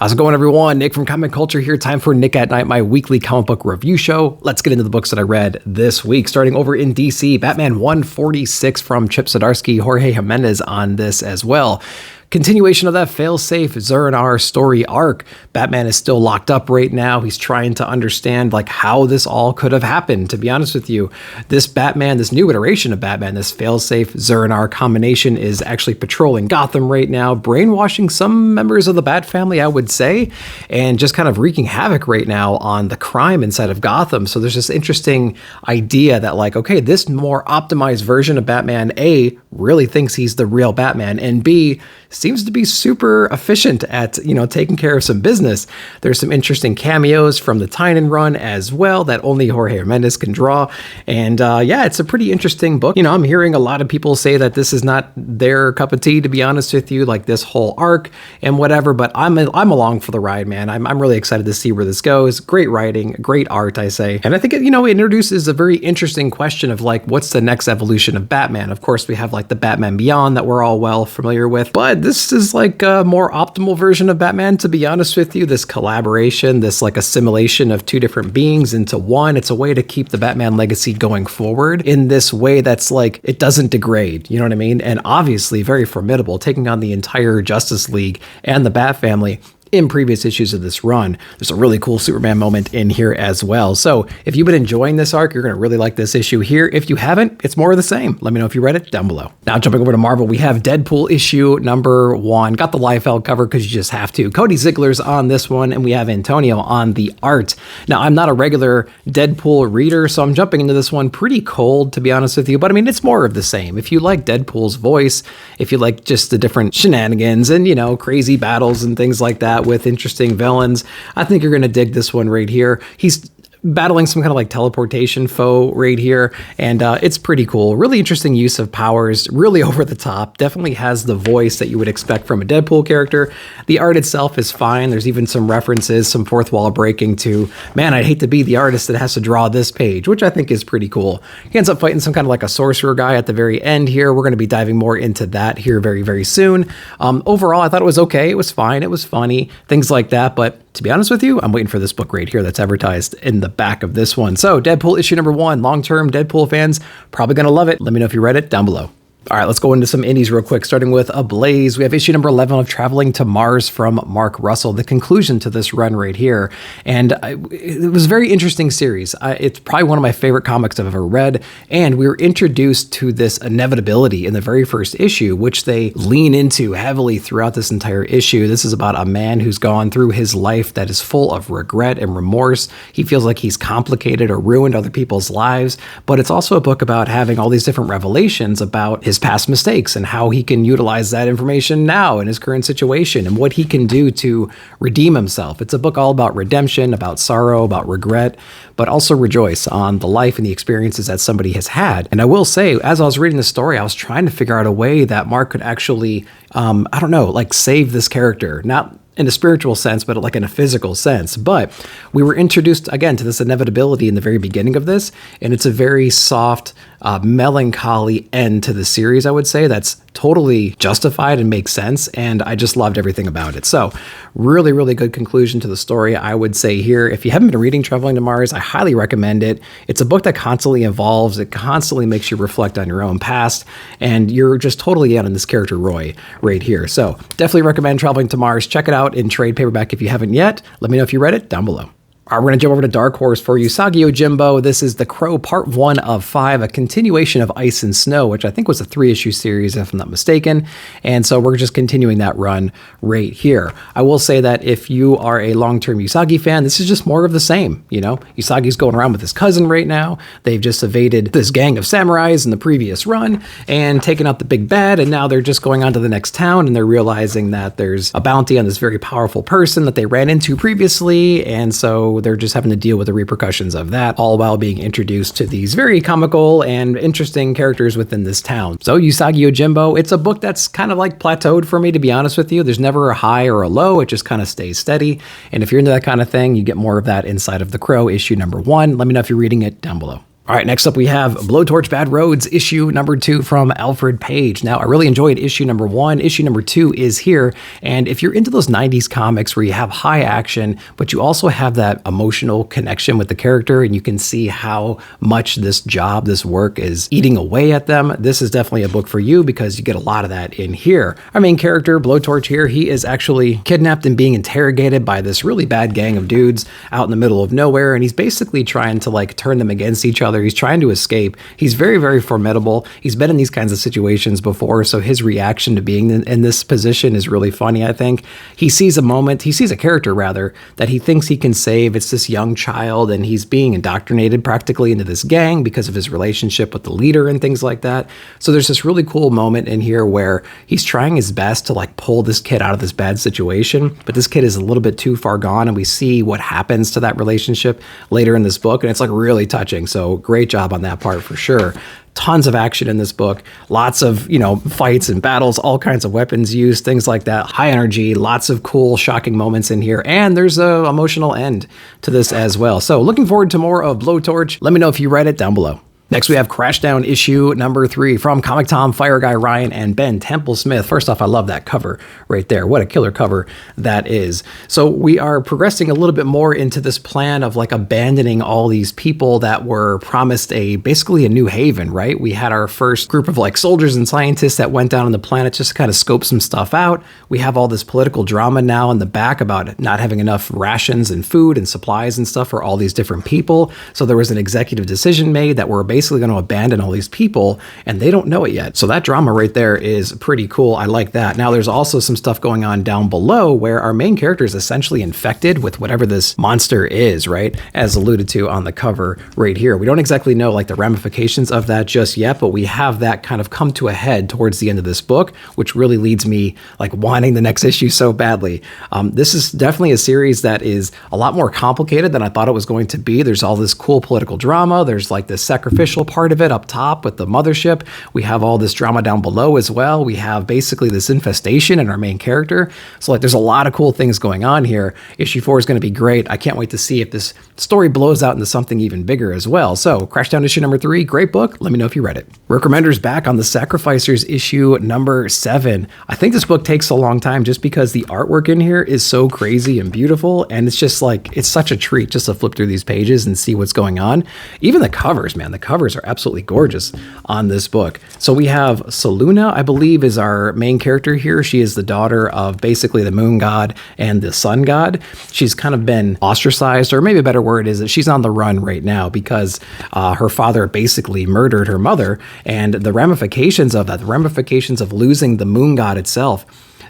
How's it going, everyone? Nick from Comic Culture here. Time for Nick at Night, my weekly comic book review show. Let's get into the books that I read this week. Starting over in DC, Batman 146 from Chip Zdarsky, Jorge Jimenez on this as well. Continuation of that fail-safe Zur-En-Arrh story arc. Batman is still locked up right now. He's trying to understand how this all could have happened. To be honest with you, this Batman, this new iteration of Batman, this fail-safe Zur-En-Arrh combination is actually patrolling Gotham right now, brainwashing some members of the Bat family, I would say, and just kind of wreaking havoc right now on the crime inside of Gotham. So there's this interesting idea that okay, this more optimized version of Batman, A, really thinks he's the real Batman, and B, seems to be super efficient at, taking care of some business. There's some interesting cameos from the Tynion run as well that only Jorge Jimenez can draw. And yeah, it's a pretty interesting book. I'm hearing a lot of people say that this is not their cup of tea, to be honest with you, this whole arc and whatever, but I'm along for the ride, man. I'm really excited to see where this goes. Great writing, great art, I say. And I think it, it introduces a very interesting question of what's the next evolution of Batman? Of course, we have the Batman Beyond that we're all well familiar with, but this is a more optimal version of Batman, to be honest with you. This collaboration, this assimilation of two different beings into one. It's a way to keep the Batman legacy going forward in this way that's it doesn't degrade, you know what I mean? And obviously very formidable, taking on the entire Justice League and the Bat family. In previous issues of this run, there's a really cool Superman moment in here as well. So if you've been enjoying this arc, you're going to really like this issue here. If you haven't, it's more of the same. Let me know if you read it down below. Now jumping over to Marvel, we have Deadpool issue number 1. Got the Liefeld cover because you just have to. Cody Ziegler's on this one, and we have Antonio on the art. Now, I'm not a regular Deadpool reader, so I'm jumping into this one pretty cold, to be honest with you. But I mean, it's more of the same. If you like Deadpool's voice, if you like just the different shenanigans and, crazy battles and things like that, with interesting villains, I think you're going to dig this one right here. He's battling some kind of teleportation foe right here, and it's pretty cool. Really interesting use of powers, really over the top. Definitely has the voice that you would expect from a Deadpool character. The art itself is fine. There's even some references, some fourth wall breaking to, man, I'd hate to be the artist that has to draw this page, which I think is pretty cool. He ends up fighting some kind of a sorcerer guy at the very end here. We're going to be diving more into that here very, very soon. Overall, I thought it was okay. It was fine. It was funny, things like that. But to be honest with you, I'm waiting for this book right here that's advertised in the back of this one. So Deadpool issue number 1, long-term Deadpool fans probably going to love it. Let me know if you read it down below. All right, let's go into some indies real quick, starting with Ablaze. We have issue number 11 of Traveling to Mars from Mark Russell, the conclusion to this run right here. And it was a very interesting series. It's probably one of my favorite comics I've ever read. And we were introduced to this inevitability in the very first issue, which they lean into heavily throughout this entire issue. This is about a man who's gone through his life that is full of regret and remorse. He feels like he's complicated or ruined other people's lives. But it's also a book about having all these different revelations about his past mistakes and how he can utilize that information now in his current situation and what he can do to redeem himself. It's a book all about redemption, about sorrow, about regret, but also rejoice on the life and the experiences that somebody has had. And I will say, as I was reading the story, I was trying to figure out a way that Mark could actually, save this character. Not in a spiritual sense, but in a physical sense. But we were introduced again to this inevitability in the very beginning of this, and it's a very soft, melancholy end to the series, I would say, that's totally justified and makes sense, and I just loved everything about it. So really, really good conclusion to the story, I would say here. If you haven't been reading Traveling to Mars, I highly recommend it. It's a book that constantly evolves. It constantly makes you reflect on your own past, and you're just totally in on this character Roy right here. So definitely recommend Traveling to Mars. Check it out in trade paperback if you haven't yet. Let me know if you read it down below. All right, we're going to jump over to Dark Horse for Usagi Yojimbo. This is The Crow Part 1 of 5, a continuation of Ice and Snow, which I think was a 3-issue series, if I'm not mistaken. And so we're just continuing that run right here. I will say that if you are a long-term Usagi fan, this is just more of the same. Usagi's going around with his cousin right now. They've just evaded this gang of samurais in the previous run and taken out the big bad, and now they're just going on to the next town, and they're realizing that there's a bounty on this very powerful person that they ran into previously, and so they're just having to deal with the repercussions of that, all while being introduced to these very comical and interesting characters within this town. So Usagi Yojimbo, it's a book that's kind of plateaued for me, to be honest with you. There's never a high or a low. It just kind of stays steady. And if you're into that kind of thing, you get more of that inside of The Crow issue number 1. Let me know if you're reading it down below. All right, next up we have Blowtorch Bad Roads, issue number 2 from Alfred Page. Now, I really enjoyed issue number 1. Issue number 2 is here, and if you're into those 90s comics where you have high action, but you also have that emotional connection with the character, and you can see how much this work is eating away at them, this is definitely a book for you because you get a lot of that in here. Our main character, Blowtorch here, he is actually kidnapped and being interrogated by this really bad gang of dudes out in the middle of nowhere, and he's basically trying to like turn them against each other. He's trying to escape. He's very, very formidable. He's been in these kinds of situations before, so his reaction to being in this position is really funny, I think. He sees a character rather, that he thinks he can save. It's this young child, and he's being indoctrinated practically into this gang because of his relationship with the leader and things like that. So there's this really cool moment in here where he's trying his best to like pull this kid out of this bad situation, but this kid is a little bit too far gone, and we see what happens to that relationship later in this book, and it's like really touching. So great job on that part for sure. Tons of action in this book, lots of, fights and battles, all kinds of weapons used, things like that. High energy, lots of cool, shocking moments in here, and there's an emotional end to this as well. So looking forward to more of Blowtorch. Let me know if you read it down below. Next, we have Crashdown issue number 3 from Comic Tom, Fire Guy Ryan, and Ben Temple-Smith. First off, I love that cover right there. What a killer cover that is. So we are progressing a little bit more into this plan of like abandoning all these people that were promised basically a new haven, right? We had our first group of like soldiers and scientists that went down on the planet just to kind of scope some stuff out. We have all this political drama now in the back about not having enough rations and food and supplies and stuff for all these different people. So there was an executive decision made that we're basically going to abandon all these people, and they don't know it yet. So that drama right there is pretty cool. I like that. Now there's also some stuff going on down below where our main character is essentially infected with whatever this monster is, right? As alluded to on the cover right here. We don't exactly know like the ramifications of that just yet, but we have that kind of come to a head towards the end of this book, which really leads me like wanting the next issue so badly. This is definitely a series that is a lot more complicated than I thought it was going to be. There's all this cool political drama. There's like this sacrificial part of it up top with the mothership. We have all this drama down below as well. We have basically this infestation in our main character. So like there's a lot of cool things going on here. Issue 4 is going to be great. I can't wait to see if this story blows out into something even bigger as well. So Crashdown issue number 3, great book. Let me know if you read it. Recommender's back on the Sacrificers issue number 7. I think this book takes a long time just because the artwork in here is so crazy and beautiful, and it's just like, it's such a treat just to flip through these pages and see what's going on. Even the covers, man, the covers are absolutely gorgeous on this book. So we have Saluna, I believe, is our main character here. She is the daughter of basically the moon god and the sun god. She's kind of been ostracized, or maybe a better word is that she's on the run right now because her father basically murdered her mother, and the ramifications of that, the ramifications of losing the moon god itself.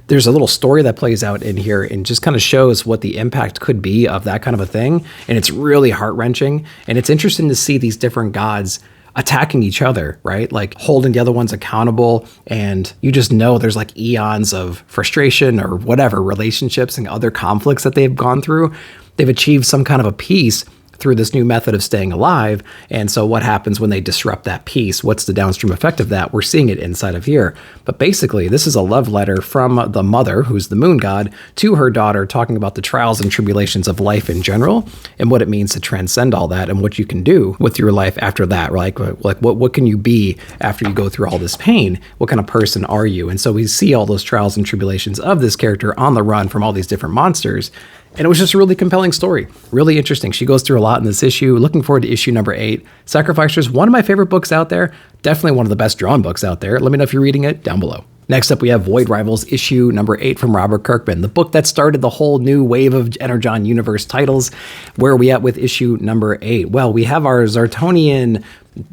There's a little story that plays out in here and just kind of shows what the impact could be of that kind of a thing. And it's really heart-wrenching. And it's interesting to see these different gods attacking each other, right? Like holding the other ones accountable. And you just know there's like eons of frustration or whatever, relationships and other conflicts that they've gone through. They've achieved some kind of a peace through this new method of staying alive. And so what happens when they disrupt that peace? What's the downstream effect of that? We're seeing it inside of here. But basically, this is a love letter from the mother, who's the moon god, to her daughter, talking about the trials and tribulations of life in general and what it means to transcend all that and what you can do with your life after that. Like what can you be after you go through all this pain? What kind of person are you? And so we see all those trials and tribulations of this character on the run from all these different monsters. And it was just a really compelling story. Really interesting. She goes through a lot in this issue. Looking forward to issue number 8. Sacrificers, one of my favorite books out there. Definitely one of the best drawn books out there. Let me know if you're reading it down below. Next up, we have Void Rivals issue number 8 from Robert Kirkman, the book that started the whole new wave of Energon Universe titles. Where are we at with issue number 8? Well, we have our Zartonian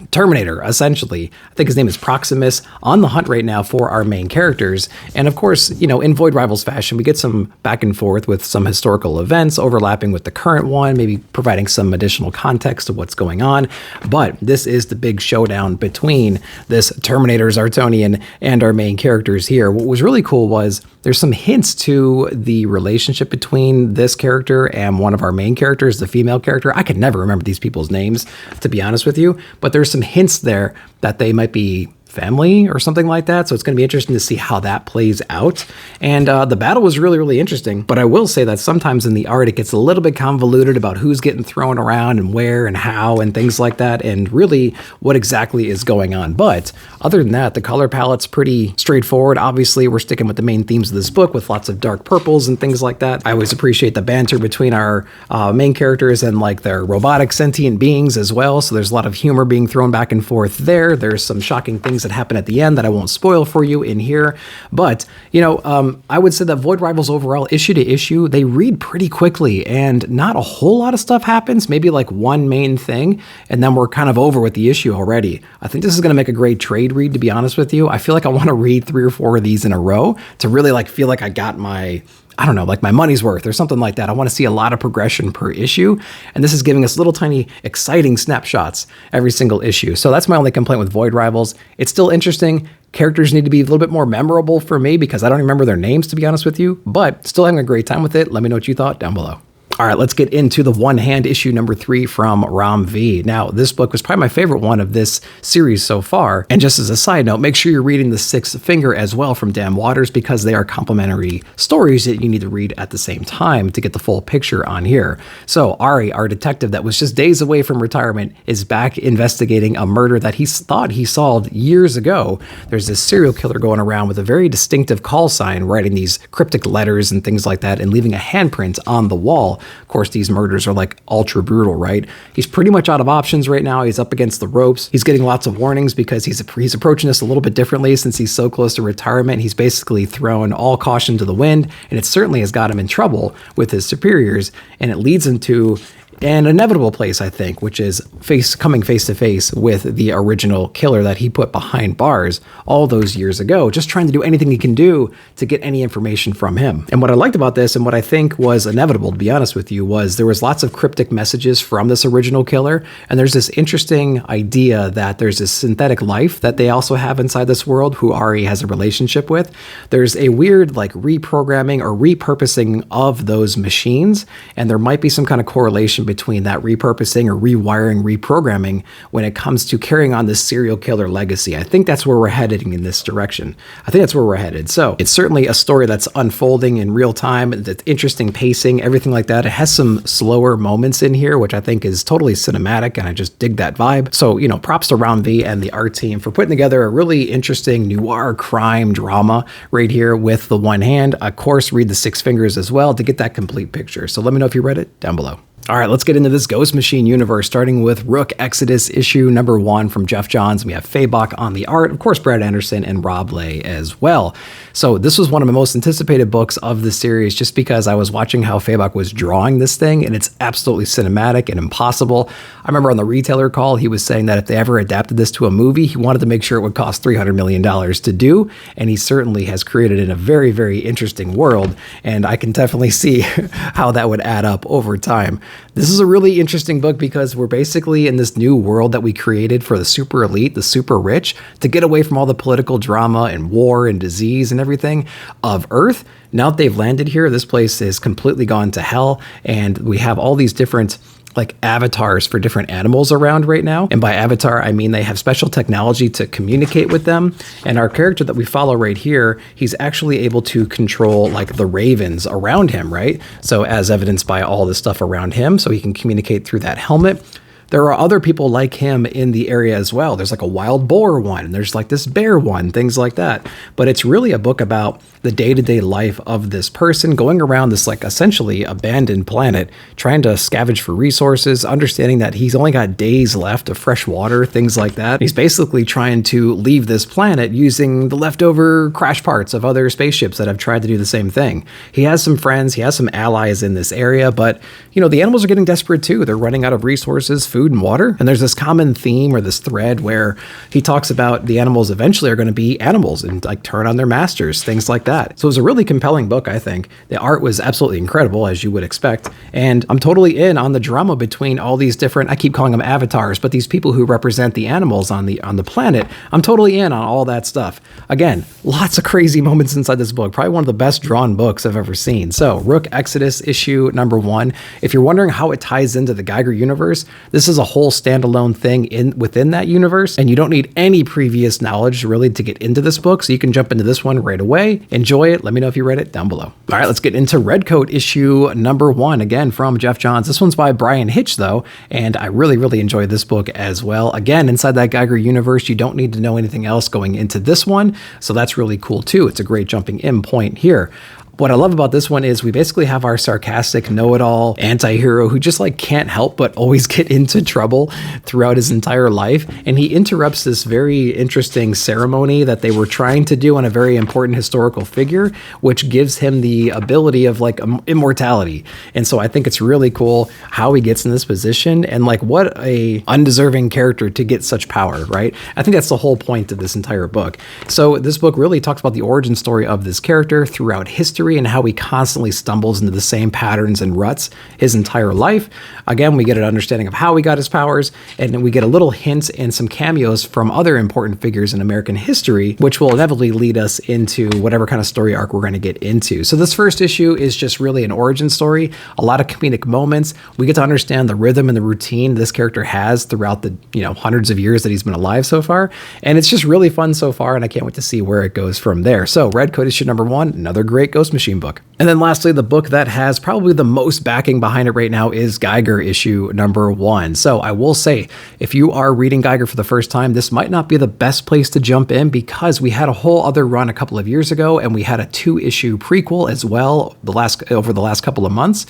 Terminator, essentially. I think his name is Proximus, on the hunt right now for our main characters. And of course, in Void Rivals fashion, we get some back and forth with some historical events overlapping with the current one, maybe providing some additional context of what's going on. But this is the big showdown between this Terminator Zartonian and our main characters here. What was really cool was there's some hints to the relationship between this character and one of our main characters, the female character. I could never remember these people's names, to be honest with you, but there's some hints there that they might be family or something like that. So it's going to be interesting to see how that plays out. And the battle was really, really interesting. But I will say that sometimes in the art, it gets a little bit convoluted about who's getting thrown around and where and how and things like that, and really what exactly is going on. But other than that, the color palette's pretty straightforward. Obviously, we're sticking with the main themes of this book with lots of dark purples and things like that. I always appreciate the banter between our main characters and like their robotic sentient beings as well. So there's a lot of humor being thrown back and forth there. There's some shocking things that happen at the end that I won't spoil for you in here. But, you know, I would say that Void Rivals overall, issue to issue, they read pretty quickly and not a whole lot of stuff happens, maybe like one main thing, and then we're kind of over with the issue already. I think this is going to make a great trade read, to be honest with you. I feel like I want to read 3 or 4 of these in a row to really like feel like I got my, I don't know, like my money's worth or something like that. I want to see a lot of progression per issue. And this is giving us little tiny exciting snapshots every single issue. So that's my only complaint with Void Rivals. It's still interesting. Characters need to be a little bit more memorable for me because I don't remember their names, to be honest with you, but still having a great time with it. Let me know what you thought down below. All right, let's get into the One Hand issue number 3 from Ram V. Now, this book was probably my favorite one of this series so far. And just as a side note, make sure you're reading The Sixth Finger as well from Dan Waters because they are complementary stories that you need to read at the same time to get the full picture on here. So Ari, our detective that was just days away from retirement, is back investigating a murder that he thought he solved years ago. There's this serial killer going around with a very distinctive call sign, writing these cryptic letters and things like that and leaving a handprint on the wall. Of course, these murders are like ultra brutal, right? He's pretty much out of options right now. He's up against the ropes. He's getting lots of warnings because he's approaching this a little bit differently since he's so close to retirement. He's basically thrown all caution to the wind, and it certainly has got him in trouble with his superiors, and it leads him to an inevitable place, I think, which is coming face to face with the original killer that he put behind bars all those years ago, just trying to do anything he can do to get any information from him. And what I liked about this, and what I think was inevitable, to be honest with you, was there was lots of cryptic messages from this original killer, and there's this interesting idea that there's this synthetic life that they also have inside this world who Ari has a relationship with. There's a weird like reprogramming or repurposing of those machines, and there might be some kind of correlation between that repurposing or rewiring, reprogramming when it comes to carrying on this serial killer legacy. I think that's where we're heading in this direction. I think that's where we're headed. So it's certainly a story that's unfolding in real time. That's interesting pacing, everything like that. It has some slower moments in here, which I think is totally cinematic, and I just dig that vibe. So, you know, props to Ram V and the art team for putting together a really interesting noir crime drama right here with the One Hand. Of course, read The Six Fingers as well to get that complete picture. So let me know if you read it down below. All right, let's get into this Ghost Machine universe, starting with Rook Exodus issue number 1 from Jeff Johns. We have Phable on the art, of course, Brad Anderson and Rob Lay as well. So this was one of my most anticipated books of the series just because I was watching how Phable was drawing this thing, and it's absolutely cinematic and impossible. I remember on the retailer call, he was saying that if they ever adapted this to a movie, he wanted to make sure it would cost $300 million to do, and he certainly has created in a very, very interesting world, and I can definitely see how that would add up over time. This is a really interesting book because we're basically in this new world that we created for the super elite, the super rich, to get away from all the political drama and war and disease and everything of Earth. Now that they've landed here, this place is completely gone to hell, and we have all these different like avatars for different animals around right now. And by avatar, I mean they have special technology to communicate with them. And our character that we follow right here, he's actually able to control like the ravens around him, right? So as evidenced by all the stuff around him, so he can communicate through that helmet. There are other people like him in the area as well. There's like a wild boar one, and there's like this bear one, things like that. But it's really a book about the day-to-day life of this person going around this like essentially abandoned planet, trying to scavenge for resources, understanding that he's only got days left of fresh water, things like that. He's basically trying to leave this planet using the leftover crash parts of other spaceships that have tried to do the same thing. He has some friends, he has some allies in this area, but you know, the animals are getting desperate too. They're running out of resources, food and water. And there's this common theme or this thread where he talks about the animals eventually are going to be animals and like turn on their masters, things like that. that. So it was a really compelling book, I think. The art was absolutely incredible, as you would expect. And I'm totally in on the drama between all these different, I keep calling them avatars, but these people who represent the animals on the planet. I'm totally in on all that stuff. Again, lots of crazy moments inside this book. Probably one of the best drawn books I've ever seen. So Rook Exodus issue number 1. If you're wondering how it ties into the Geiger universe, this is a whole standalone thing within that universe, and you don't need any previous knowledge really to get into this book, so you can jump into this one right away. Enjoy it. Let me know if you read it down below. All right, let's get into Redcoat issue number 1, again from Jeff Johns. This one's by Brian Hitch though, and I really enjoyed this book as well. Again, inside that Geiger universe, you don't need to know anything else going into this one, so that's really cool too. It's a great jumping in point here. What I love about this one is we basically have our sarcastic know-it-all anti-hero who just like can't help but always get into trouble throughout his entire life. And he interrupts this very interesting ceremony that they were trying to do on a very important historical figure, which gives him the ability of like immortality. And so I think it's really cool how he gets in this position, and like what a undeserving character to get such power, right? I think that's the whole point of this entire book. So this book really talks about the origin story of this character throughout history, and how he constantly stumbles into the same patterns and ruts his entire life. Again, we get an understanding of how he got his powers, and then we get a little hint and some cameos from other important figures in American history, which will inevitably lead us into whatever kind of story arc we're going to get into. So this first issue is just really an origin story, a lot of comedic moments. We get to understand the rhythm and the routine this character has throughout the hundreds of years that he's been alive so far, and it's just really fun so far, and I can't wait to see where it goes from there. So Redcoat issue number 1, another great Ghost Machine book. And then lastly, the book that has probably the most backing behind it right now is Geiger issue number 1. So I will say, if you are reading Geiger for the first time, this might not be the best place to jump in, because we had a whole other run a couple of years ago, and we had a 2-issue prequel as well over the last couple of months.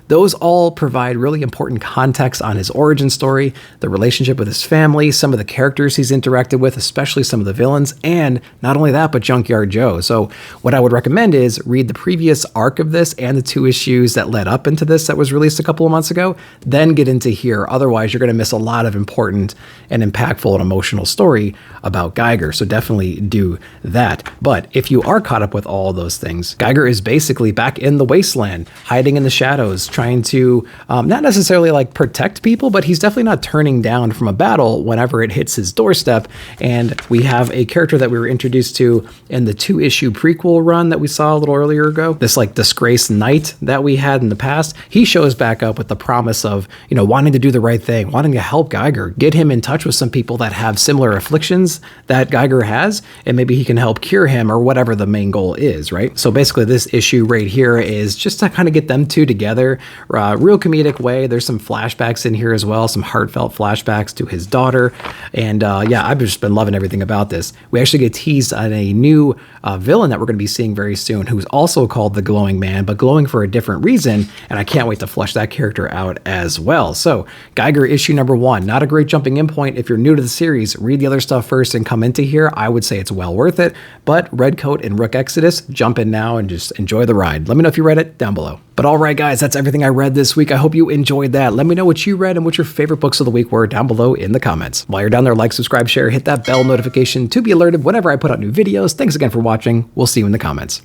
Those all provide really important context on his origin story, the relationship with his family, some of the characters he's interacted with, especially some of the villains, and not only that, but Junkyard Joe. So what I would recommend is read the previous arc of this and the 2 issues that led up into this that was released a couple of months ago, then get into here. Otherwise, you're going to miss a lot of important and impactful and emotional story about Geiger. So definitely do that. But if you are caught up with all of those things, Geiger is basically back in the wasteland, hiding in the shadows, trying to not necessarily like protect people, but he's definitely not turning down from a battle whenever it hits his doorstep. And we have a character that we were introduced to in the 2-issue prequel run that we saw a little earlier ago, this like disgraced Nite that we had in the past. He shows back up with the promise of, wanting to do the right thing, wanting to help Geiger, get him in touch with some people that have similar afflictions that Geiger has, and maybe he can help cure him, or whatever the main goal is, right? So basically this issue right here is just to kind of get them two together. Real comedic way. There's some flashbacks in here as well, some heartfelt flashbacks to his daughter. And yeah, I've just been loving everything about this. We actually get teased on a new villain that we're going to be seeing very soon, who's also called the Glowing Man, but glowing for a different reason. And I can't wait to flesh that character out as well. So Geiger issue number 1, not a great jumping in point. If you're new to the series, read the other stuff first and come into here. I would say it's well worth it. But Redcoat and Rook Exodus, jump in now and just enjoy the ride. Let me know if you read it down below. But all right, guys, that's everything I read this week. I hope you enjoyed that. Let me know what you read and what your favorite books of the week were down below in the comments. While you're down there, like, subscribe, share, hit that bell notification to be alerted whenever I put out new videos. Thanks again for watching. We'll see you in the comments.